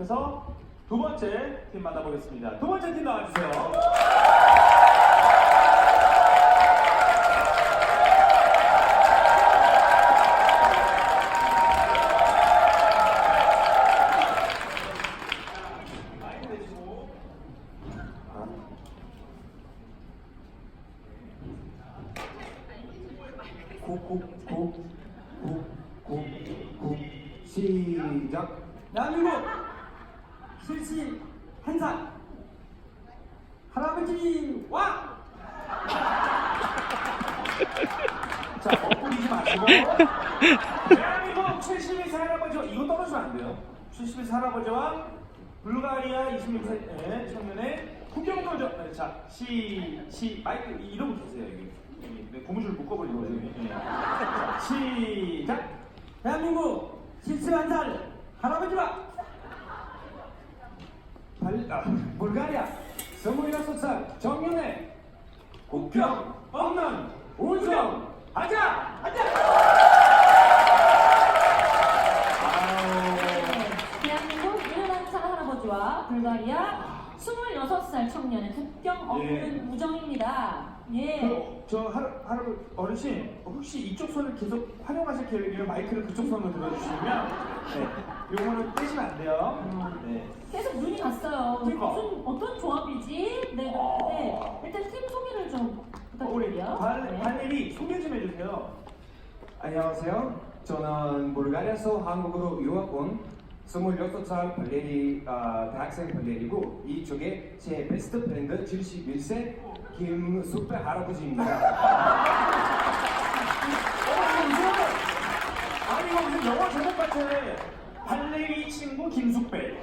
계속해서 두 번째 팀 만나보겠습니다. 두 번째 팀 나와주세요. 마이크 내주시고. 시작. 대한민국 실시 한상 할아버지 와! 자, 엇부리지 마시고. 대한민국 71세 할아버지와 이거 떨어지면 안 돼요. 71세 할아버지와 불가리아 26세 청년의 국경도전. 자, 마이크 이러고 계세요. 여기 고무줄 묶어버리고 지금. 자, 시작. 대한민국 실시 한살 할아버지와 불가리아 26살 청년의 국경 없는 우정 하자! 대한민국 1년차 할아버지와 불가리아 26살 청년의 국경 없는 예. 우정입니다. 예. 저 할아버지 어르신 혹시 이쪽 손을 계속 활용하실 계획이면 마이크를 그쪽 손으로 들어주시면 요거는 떼시면 안 돼요. 네. 계속 눈이 갔어요. 그러니까. 무슨 어떤 조합이지? 네, 그런데 일단 팀 소개를 좀 우리 부탁드릴게요. 네. 발레리 소개 좀 해주세요. 안녕하세요. 저는 불가리아에서 한국으로 유학 온 26살 발레리 대학생 발레리고 이쪽에 제 베스트 프렌드 71세 김숙배 할아버지입니다. 아니 이거 무슨 영화 제목 같아. 발레리 친구 김숙배.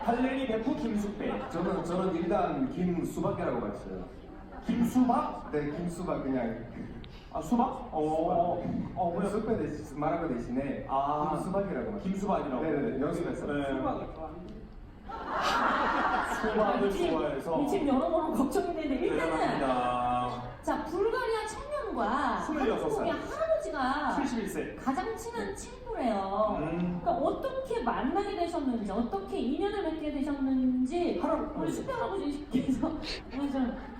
발레리 베프 김숙배. 저는 일단 김수박이라고 봤어요. 김수박? 네, 김수박 그냥 아 수박? 그냥 숙배 말한 거 대신에 김수박이라고 봤어요. 김수박이라고. 네네네, 연습했어요. 네. 수박을 좋아합니다. 수박을 좋아해서. 이 팀 여러모로 걱정이 되는데 일단은 대단합니다. 자 불가리아 청년과 26 살. 한국의 할아버지가 71세. 가장 친한 친구래요. 그러니까 어떻게 만나게 되셨는지, 어떻게 인연을 맺게 되셨는지 우리 숙배 할아버지께서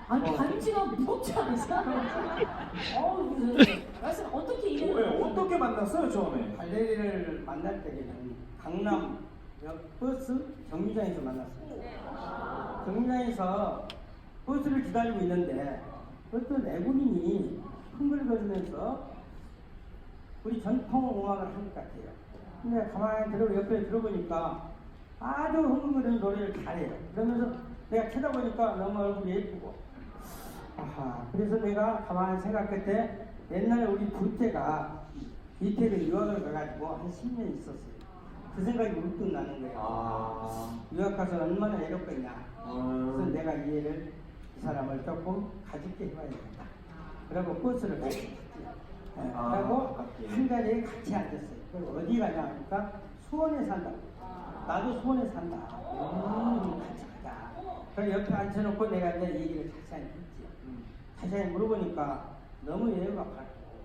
아니 반지가 무겁지 않으세요? 말씀 어떻게 인연을 어떻게 만났어요 처음에? 발레리를 만날 때는 강남역 버스 정류장에서 만났어요. 정류장에서 버스를 기다리고 있는데 어떤 내국인이 흥글거리면서 우리 전통음악을 한 것 같아요. 근데 가만히 옆에 들어보니까 아주 흥글거리는 노래를 잘해요. 그러면서 내가 쳐다보니까 너무 얼굴이 예쁘고 그래서 내가 가만히 생각할 때 옛날에 우리 부태가 이태리 유학을 가가지고 한 10년 있었어요. 그 생각이 문득 나는 거예요. 유학 가서 얼마나 외롭겠냐. 그래서 내가 이 사람을 조금 가집게 해봐야 되겠다. 그리고 버스를 같이 탔지. 그리고 한 자리에 같이 앉았어요. 그리고 어디 가냐 하니까 수원에 산다고. 나도 수원에 산다. 같이 가자. 그래서 옆에 앉혀놓고 내가 이제 얘기를 자세히 했지. 자세히 물어보니까 너무 예의가 밝고.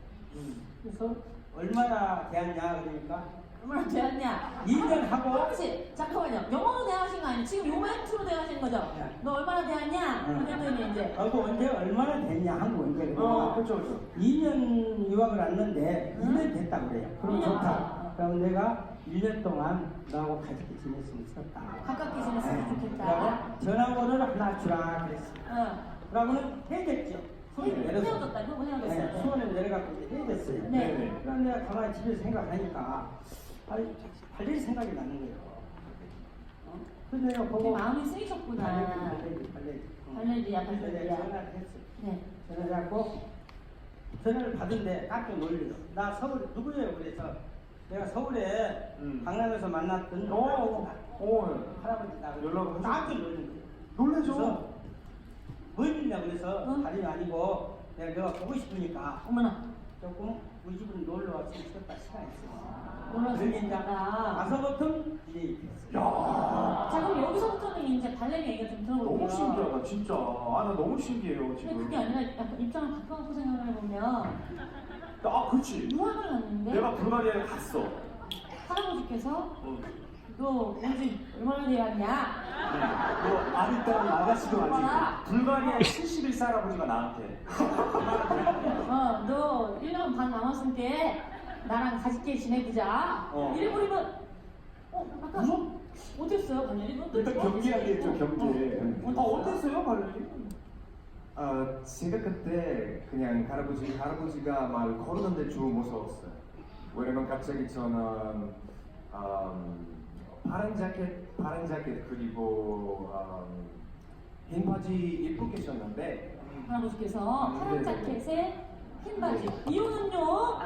그래서 얼마나 대했냐 그러니까 얼마나 되었냐? 2년 하고 혹시 잠깐만요. 영어로 대하신 거 아니에요? 지금 요멘트로 대하신 거죠? 네. 너 얼마나 대했냐? 그랬더니 이제 하고 언제 얼마나 됐냐 한국 언제 그러니까 그렇죠. 2년 유학을 왔는데 2년 됐다 그래요. 그럼 2년. 좋다. 그럼 내가 1년 동안 너하고 가깝게 지냈으면 좋겠다. 가깝게 지냈으면 좋겠다. 그러고 전화번호를 하나 주라 그랬어. 응. 그러고는 해줬죠. 수원에 내려서. 헤어졌다. 그거 네, 헤어졌어요. 수원에 내려가고 이제 해줬어요. 네. 그럼 내가 가만히 집에서 생각하니까 발레리 생각이 나는 거예요. 그래서 내가 되게 보고 마음이 쓰이셨구나. 발레리야, 그래서 발레리야. 내가 전화를 했어. 네. 전화를 하고 전화를 받은데 깜짝 놀래요. 나 서울 누구예요? 그래서 내가 서울에 강남에서 만났던 할아버지다. 연락을 하셨- 깜짝 놀란 거예요. 놀라죠. 그래서 뭔 일이냐 그래서 응? 다름이 아니고 내가 보고 싶으니까 어머나. 조금 우리 집으로 놀러 왔으면 좋겠다 시간이 있어. 놀러 그러게 이제 왔습니다. 와서부터 이제 자, 그럼 여기서부터는 이제 발레리 얘기를 좀 들어볼게요. 너무 신기하다 진짜. 나 너무 신기해요 근데 지금. 그게 아니라 약간 입장을 바꿔놓고 생각을 해보면 그렇지. 유학을 갔는데 내가 불가리아에 갔어. 할아버지께서 너 오직 얼마나 돼왔냐? 뭐 아리따운 아가씨도 봐라. 아니고 불가리아의 71세 할아버지가 나한테 너 1년 반 남았으니까 나랑 같이 지내보자. 이래 버리면 아까 어땠어요, 관련이? 일단 경계하겠죠, 경계. 어땠어요, 관련이? 제가 그때 그냥 할아버지가 말 걸었는데 좀 무서웠어요. 왜냐면 갑자기 저는 파란 자켓 그리고 흰 바지 입고 계셨는데 할아버지께서 파란 자켓에 흰 바지. 이유는요?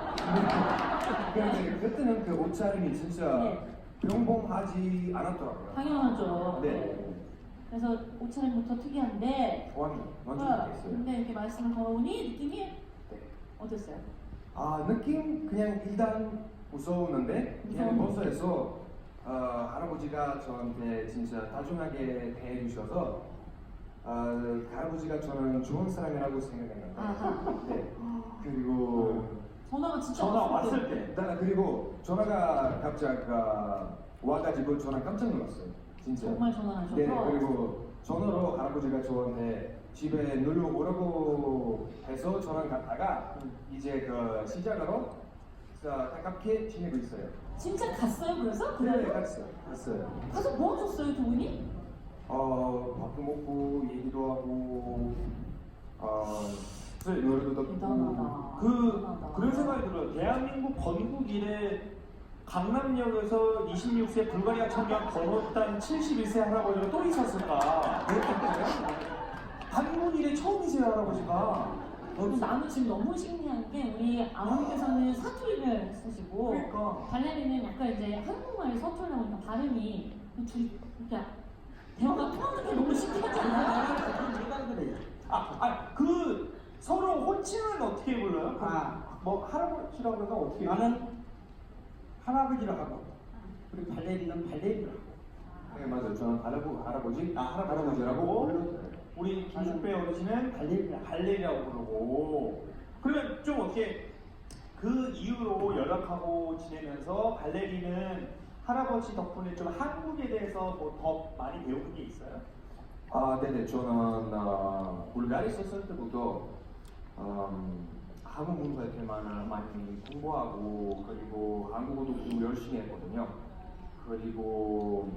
그때는 그 옷차림이 진짜 네. 평범하지 않았더라고요. 당연하죠. 네. 그래서 옷차림부터 특이한데 완전 근데 좋겠어요. 이렇게 말씀을 걸어보니 느낌이 네. 어땠어요? 느낌 그냥 일단 무서웠는데 그냥 무서웠는데. 버스에서 할아버지가 저한테 진짜 다정하게 대해주셔서 할아버지가 저는 좋은 사람이라고 생각했는데 아하. 네. 그리고 전화가 진짜 전화 왔을 때 그리고 전화가 갑자기 와가지고 저는 깜짝 놀랐어요. 진짜. 정말 전화하셔서 네, 그리고 전화로 할아버지가 저한테 집에 놀러 오라고 해서 저랑 갔다가 이제 그 시작으로 가깝게 지내고 있어요. 진짜 갔어요 그래서? 네, 그날로? 갔어요. 가서 뭐 하셨어요 두 분이? 밥도 먹고 얘기도 하고 노래도 듣고 대단하다. 그런 생각이 들어요. 대한민국 건국 이래 강남역에서 26세 불가리아 청년 건너단 71세 할아버지가 또 있었을까? 한국 이래 처음이세요, 할아버지가. 나는 지금 너무 신기한 게 우리 아버님께서는 사투리를 쓰시고 그러니까. 발레리는 약간 이제 한국말이 서툴다 보니까 발음이 둘이 그러니까 대화가 통하는 게 너무 신기하지 않나요? 내가 그래. 그 서로 호칭은 어떻게 불러요? 아. 뭐 할아버지라고 그러나 어떻게? 나는 할아버지라고 하고 우리 발레리는 발레리라고. 네, 맞아요. 저는 할아버지라고 할아버지라고? 불러요. 우리 김숙배 어르신은 발레리라고. 발레리라고 부르고. 그러면 좀 어떻게 그 이후로 연락하고 지내면서 발레리는 할아버지 덕분에 좀 한국에 대해서 뭐 더 많이 배운 게 있어요? 네네. 저는 불가리아 있었을 때부터 한국 문화에 대해 많이 공부하고 그리고 한국어도 공부 열심히 했거든요. 그리고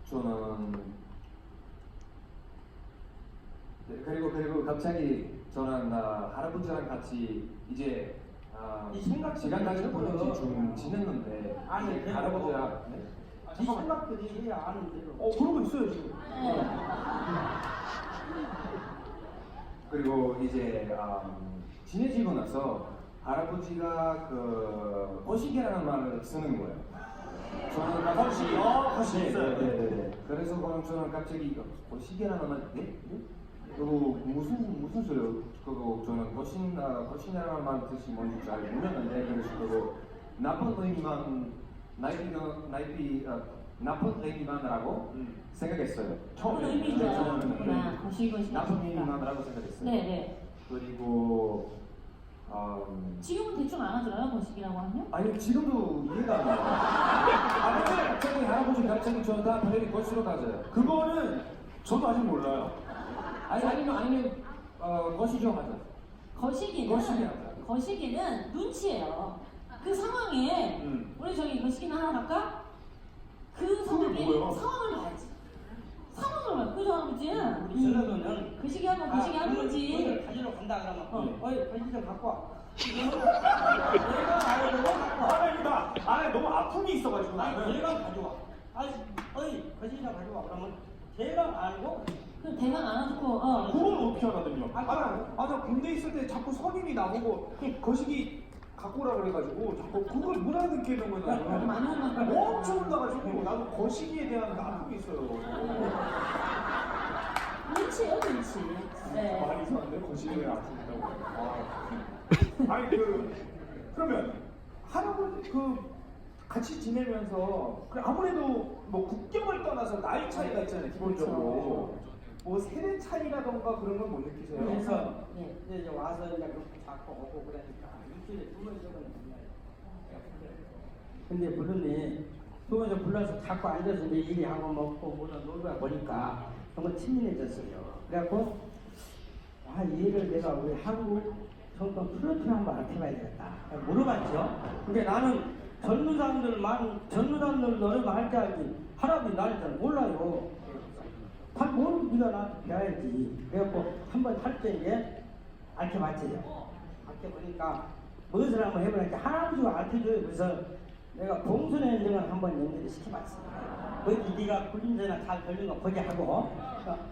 저는 그리고 갑자기 저는 할아버지랑 같이 이제 이 생각 시간 가지고 그거는 좀 지냈는데 아니, 이제 할아버지랑 이 생각들이 해야 아는 대로. 그러고 있어요 지금. 그리고 이제 지내지고 나서 할아버지가 그 거시기라는 말을 쓰는 거예요. 저는 거시기 있어요. 네네네. 그래서 그럼 저는 갑자기 거시기라는 말, 네? 그거 무슨 소리요? 그거 저는 거시기라는 말 뜻이 뭔지 잘 모르는데 그래서 그거 나쁜 의미만이라고 생각했어요. 나쁜 의미죠. 네. 거시기 나쁜 의미만이라고 생각했어요. 네네. 그리고 지금은 대충 알아들어요 거시기라고 하면? 아니 지금도 이해가 안 가요. 근데 갑자기 할아버지 갑자기 저다 발레리 거시로 가져요. 그거는 저도 아직 몰라요. 아니면 거시죠 하자. 거시기는 눈치예요. 그 상황에 우리 저기 거시기나 하나 갈까? 그 상황에 뭐예요? 상황을 봐야지. 상황을 봐요. 그죠 아버지는? 우리 전라도는 거시기 하면 거시기 하는 거지. 가지러 간다 그러면 네. 거시 좀 갖고 와. 내가 알고 갖고 와. 아니 너무 아픔이 있어가지고 아니 나는. 걔가 가져와. 거시 좀 가져와. 그러면 걔가 알고 그 대강 안아놓고 그건 어떻게 알아들려? 나 군대 있을 때 자꾸 선임이 나보고 거시기 갖고 오라 그래가지고 자꾸 그걸 못 알아듣게 되는 거잖아요. 많이 혼났구나. 엄청 혼나가지고 나도 거시기에 대한 아픔이 있어요. 눈치예요 눈치. 네. 많이 이상한데 거시기에 아픔이 있다고. 아니 그러면 할아버지 같이 지내면서 아무래도 뭐 국경을 떠나서 나이 차이가 있잖아요 기본적으로. 뭐 세대 차이라던가 그런 건 못 느끼세요? 그래서 네. 이제 와서 이제 그렇게 자꾸 오고 그러니까 일주일에 2번 정도는 만나요. 근데 물론이 수원에서 불러서 자꾸 앉아서 이제 이리 하고 먹고 뭐다 놀다 보니까 정말 친밀해졌어요. 그래갖고 아 얘를 내가 우리 한국 정권 프로필 한번 알아봐야 되겠다. 물어봤죠. 근데 나는 젊은 사람들 노래만 할 줄 알지 할아버지 나를 잘 몰라요. 잘 모르고 네가 나한테 배워야지. 그래갖고 한번 할 때 이제 알려봤죠. 알려보니까 무엇을 한번 해보니까 할아버지가 알려줘요. 그래서 내가 봉선의 연정을 한번 연결을 시켜봤어요. 거기 네가 굴림새나 잘 걸린 거 보게 하고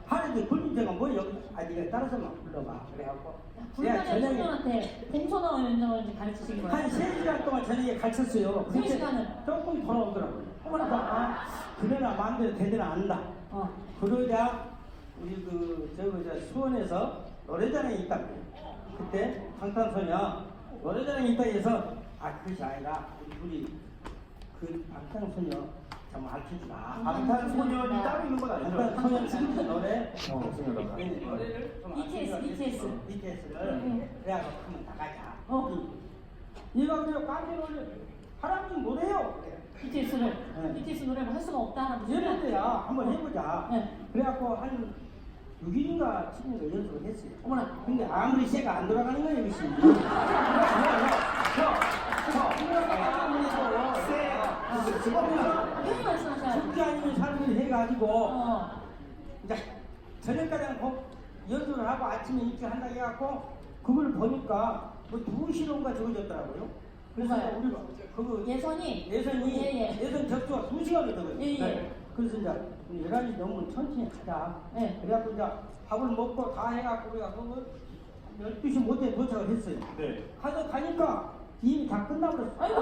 할아버지 굴림새가 뭐예요? 아 네가 따라서만 불러봐. 그래갖고 내가 불가능 청년한테 봉선화 연정을 가르치신 거예요? 한 3시간 동안 저녁에 가르쳤어요. 3시간을? 조금 돌아오더라고요. 그러니까 아 그래나 마음대로 되더라 안다. 그러자 우리 저 수원에서 노래자랑이 있다고. 그때 방탄소녀 노래자랑이 있다 해서 아 그것이 아니라 우리 그 방탄소녀 좀 알려주라. 방탄소년이 따로 있는 건 아니죠? 방탄소녀 친구 노래 맞습니다. 노래를 좀 BTS를 그래가지고 한번 나가자. 얘가 그냥 깜짝 놀래 할아버지 뭐래요? BTS를 네. BTS 노래를 할 수가 없다. 이럴 때야 한번 해보자. 네. 그래갖고 한 6일인가 7일인가 연습을 했어요. 어머나. 근데 아무리 쇠가 안 돌아가는 거예요, 이것이. 편히 말씀하셔야 죽지 아니면 삶을 해가지고 어. 이제 저녁까지 연습을 하고 아침에 일찍 한다 해갖고 그걸 보니까 뭐 2시간가 적어졌더라고요. 그래서 뭐가요? 우리가 그거 예선이 예선 예. 접수가 2시간이 들어요. 예, 예. 그래서 이제 11시 넘으면 천천히 가자. 네. 그래갖고 이제 밥을 먹고 다 해갖고 우리가 그걸 12시 못해 도착을 했어요. 네. 가니까 이미 다 끝나버렸어. 아이고.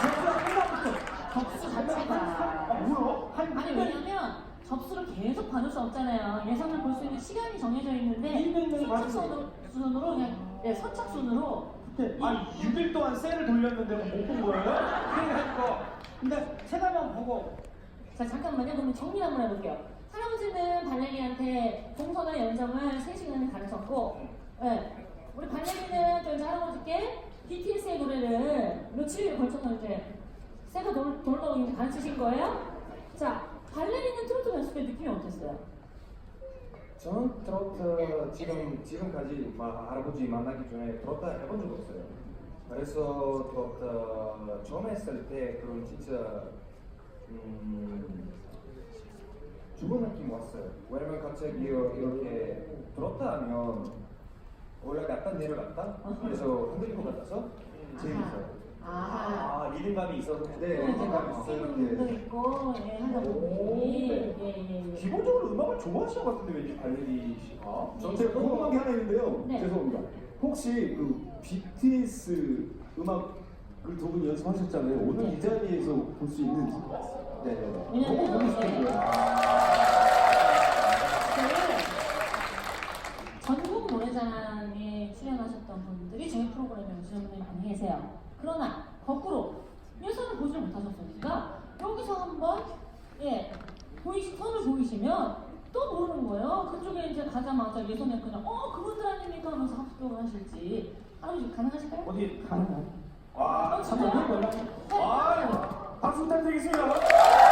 접수가 끝나버렸어. 접수 자체가 뭐야? 아니 왜냐면 접수를 계속 받을 수 없잖아요. 예선을 볼 수 있는 시간이 정해져 있는데 200명 선착순으로 그냥 선착순으로 그때 아니 6일 동안 셀을 돌렸는데 못 본 거예요? 그래가지고 근데 세다만 보고 자 잠깐만요. 그럼 정리 한번 해볼게요. 할아버지는 발레리한테 봉선화 연정을 3시간을 가르쳤고 우리 발레리는 저희 할아버지께 BTS의 노래를 며칠에 걸쳐서 이제 새가 돌다고 이제 가르치신 거예요? 자 발레리는 트로트 연습 때 느낌이 어땠어요? 저는 트로트 지금까지 할아버지 만나기 전에 트로트 해본 적 없어요. 그래서 트로트 처음 했을 때 그런 진짜 죽은 느낌 왔어요. 왜냐면 갑자기 이렇게 트로트 하면 올라갔다 내려갔다 그래서 흔들릴 것 같아서 재밌어요. 아 리듬감이 있어서 네, 리듬감이 있어요. 도 있고 하다 보니 예. 기본적으로 음악을 좋아하시는 것 같은데 왠지 발레리 씨가 제가 궁금한 게 하나 있는데요. 네. 죄송합니다. 혹시 그 BTS 음악을 두 분 연습하셨잖아요. 오늘 이 자리에서 볼 수 있는지. 네. 왜냐면 너무 보고 싶은 거예요. 전국 노래자랑에 출연하셨던 분들이 저희 프로그램에 오시는 분들이 많이 계세요. 그러나 거꾸로 예선을 보지 못하셨으니까 여기서 한번 선을 보이시면 또 모르는 거예요. 그쪽에 이제 가자마자 예선에 그냥 그분들 아닙니까 하면서 합격을 하실지 할아버지 가능하실까요? 어디 가능한. 와 한번 해볼라. 박수 부탁드리겠습니다.